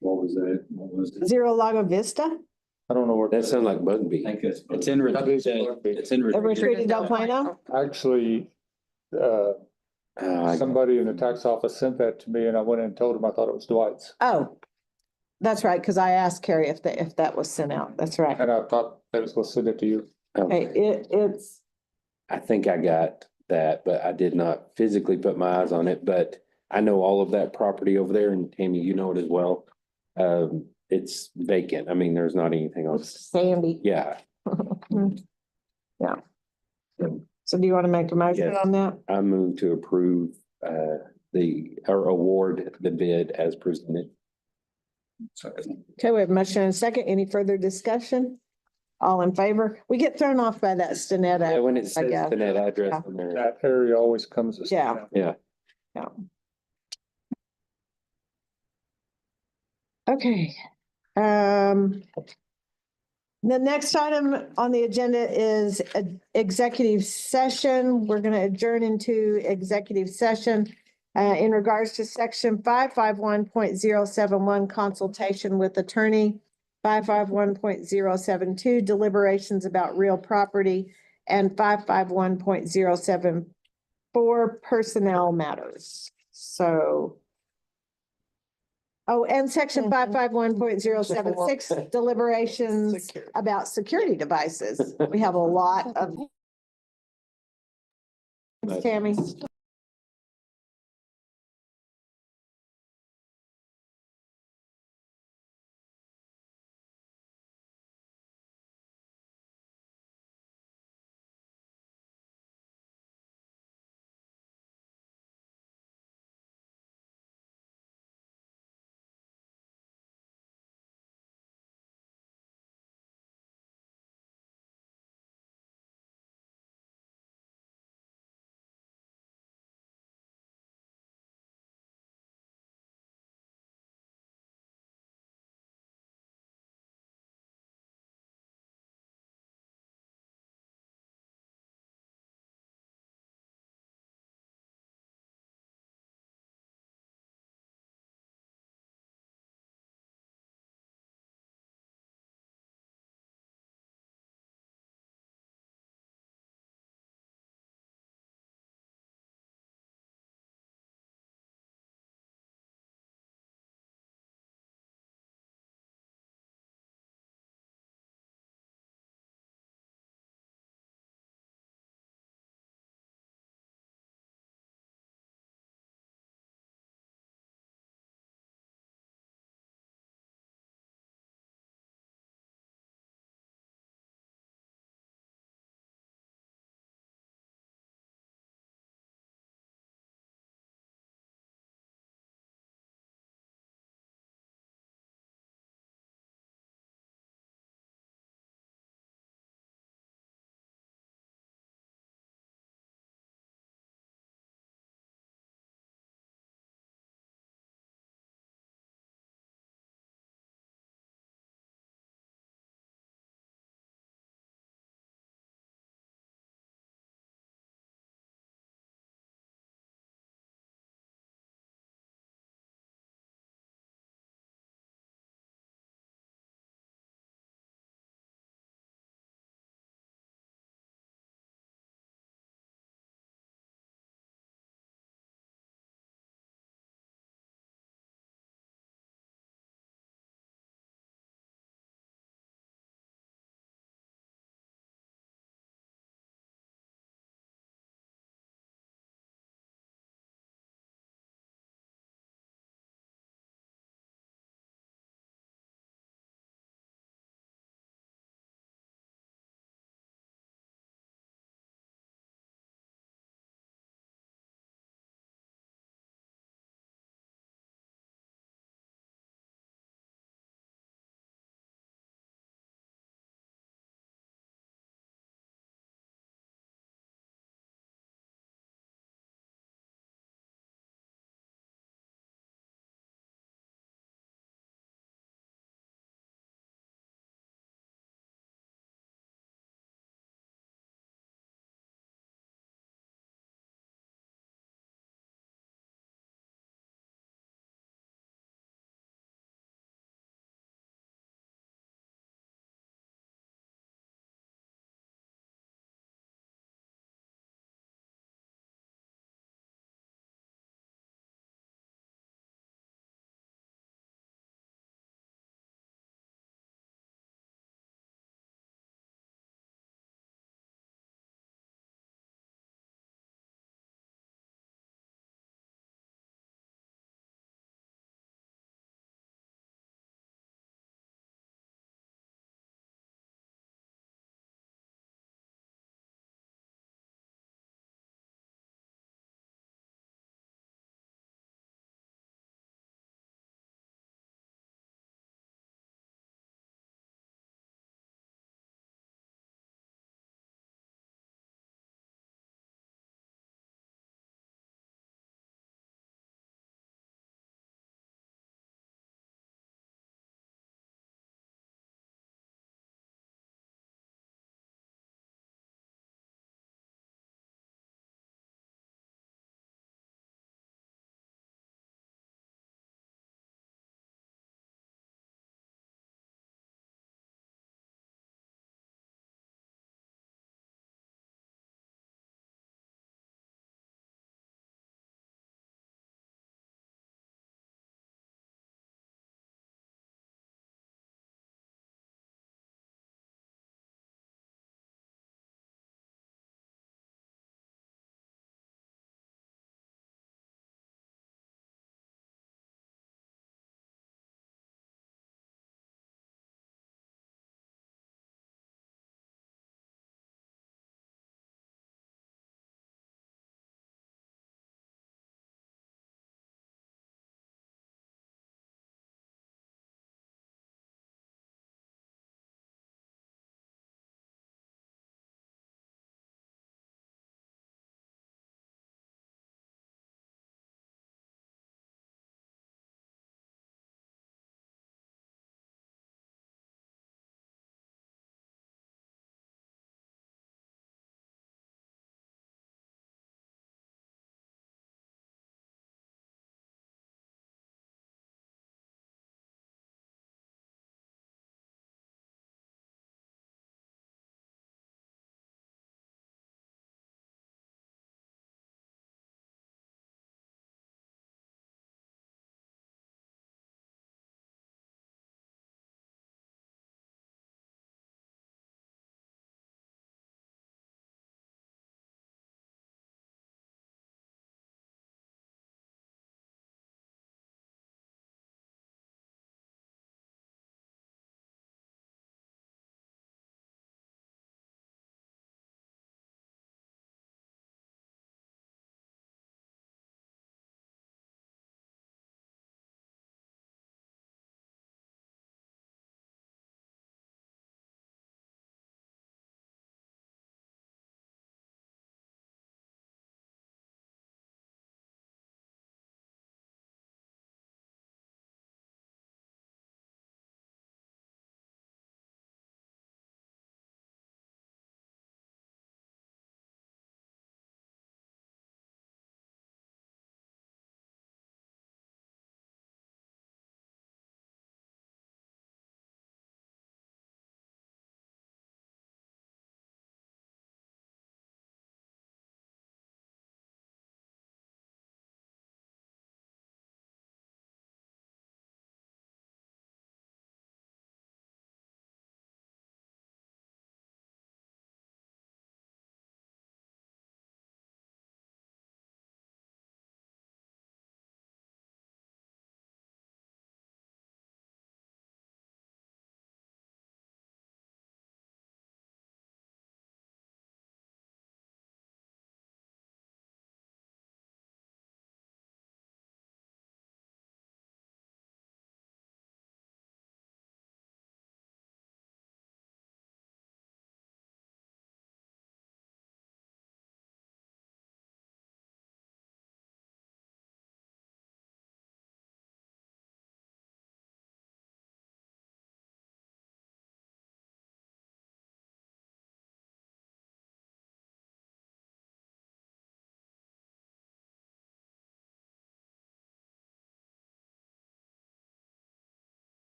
What was that? What was it? 0 Laga Vista, I don't know where. That sounds like Bugby. I think it's. It's in, it's in. Retreat Del Plano. Actually, somebody in the tax office sent that to me and I went in and told him I thought it was Dwight's. Oh, that's right, because I asked Carrie if that was sent out. That's right. And I thought that was supposed to send it to you. Hey, it's, I think I got that, but I did not physically put my eyes on it, but I know all of that property over there, and Tammy, you know it as well. It's vacant. I mean, there's not anything else. sandy. Yeah, Yeah. So do you want to make a motion Yes. on that? I move to approve or award the bid as presented. Okay, we have a motion and a second. Any further discussion? All in favor? We get thrown off by that Stinnett. Yeah, when it I says guess. the net address on there. That area always comes. as- Yeah. Yeah. Okay. The next item on the agenda is executive session. We're going to adjourn into executive session in regards to section 551.071 consultation with attorney, 551.072 deliberations about real property, and 551.074 personnel matters. So. Oh, and section 551.076 deliberations about security devices. We have a lot of. Tammy.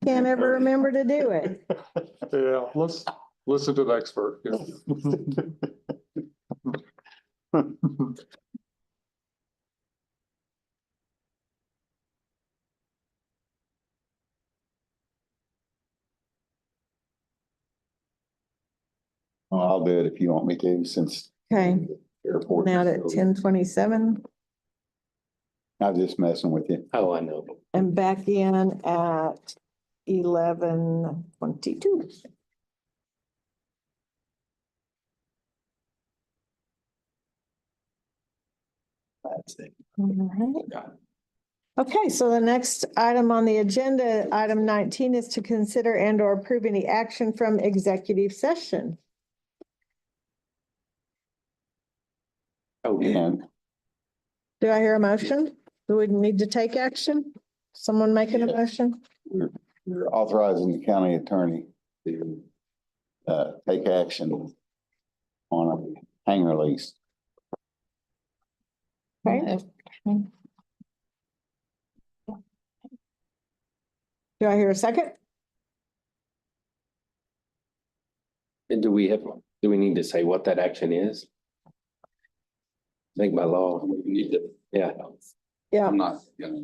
Can't ever remember to do it. Yeah, let's listen to the expert. yeah. Well, I'll do it if you want me to, since. Okay, Airport. now at 10:27 I'm just messing with you. Oh, I know. and back in at 11:22. That's it. All right. Okay, so the next item on the agenda, item 19, is to consider and or approve any action from executive session. Oh, yeah. And Do I hear a motion? Do we need to take action? Someone making a motion? we're authorizing the county attorney to take action on a hangar lease. Okay. Do I hear a second? And do we need to say what that action is? I think by law, We need to, yeah. Yeah, I'm not gonna.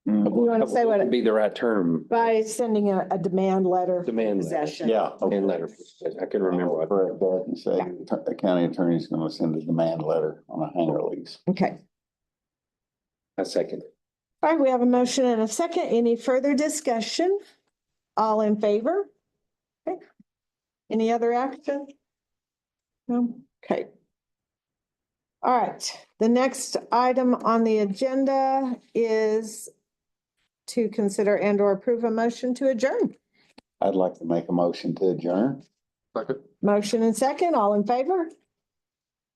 you want to say what, Would be the right term, by sending a demand letter? demand letter. Possession. Yeah. Demand letter. I can remember what. Correct that and say the county attorney is going to send a demand letter on a hangar lease. Okay. A second. All right, we have a motion and a second. Any further discussion? All in favor? Okay. Any other action? No? Okay. All right, the next item on the agenda is to consider and or approve a motion to adjourn. I'd like to make a motion to adjourn. Second. Motion and second, all in favor?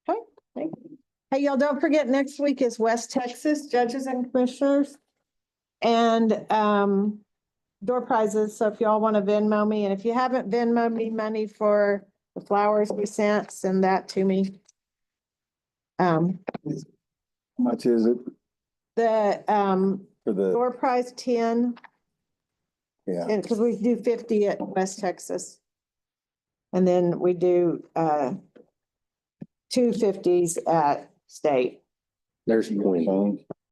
Okay, thank you. Hey, y'all, don't forget, next week is West Texas Judges and Commissioners. And door prizes, so if y'all want to Venmo me, and if you haven't Venmoed me money for the flowers we sent, send that to me. How much is it The for the, door prize 10, yeah, and because we do 50 at West Texas. And then we do 2 50s at state. There's 20.